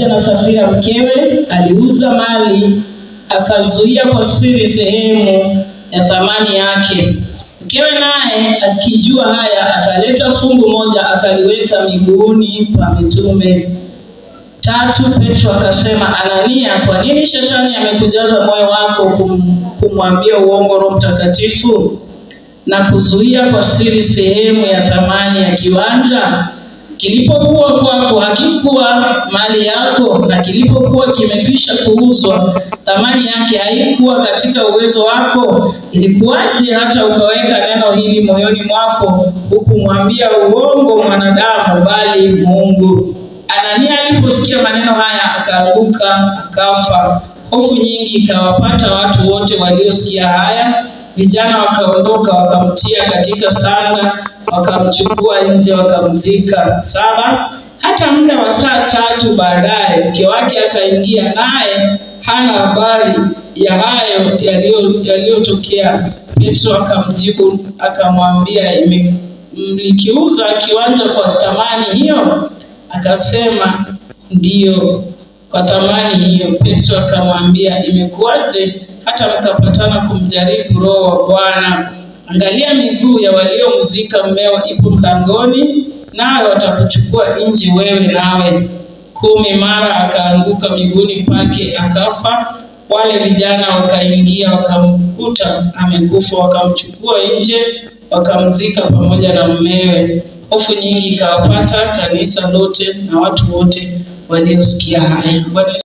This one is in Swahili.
pamoja na Safira mkewe aliuza mali, akazuia kwa siri sehemu ya thamani yake. Mkewe naye akijua haya, akaleta fungu moja akaliweka miguuni pa mitume. 3, Petro akasema, Anania, kwa nini shetani amekujaza moyo wako kumwambia uongo Roho Mtakatifu na kuzuia kwa siri sehemu ya thamani ya kiwanja? Kilipokuwa kwako hakikuwa mali yako, na kilipokuwa kimekwisha kuuzwa thamani yake haikuwa katika uwezo wako. Ilikuwaje hata ukaweka neno hili moyoni mwako, hukumwambia uongo mwanadamu bali Mungu? Anania aliposikia maneno haya akaanguka akafa. Hofu nyingi ikawapata watu wote waliosikia haya. Vijana wakaondoka wakamtia katika sanda, wakamchukua nje wakamzika. 7, hata muda wa saa 3 baadaye mke wake akaingia, naye hana habari ya hayo yaliyotokea. Petro akamjibu akamwambia, mlikiuza kiwanja kwa thamani hiyo? Akasema, ndiyo, kwa thamani hiyo. Petro akamwambia, imekuwaje hata mkapatana kumjaribu Roho wa Bwana? Angalia, miguu ya waliomzika mmeo ipo mlangoni, nawe watakuchukua nje wewe nawe. 10, mara akaanguka miguuni pake akafa. Wale vijana wakaingia wakamkuta amekufa, wakamchukua nje wakamzika pamoja na mmewe. Hofu nyingi ikawapata kanisa lote na watu wote waliosikia haya. Bwana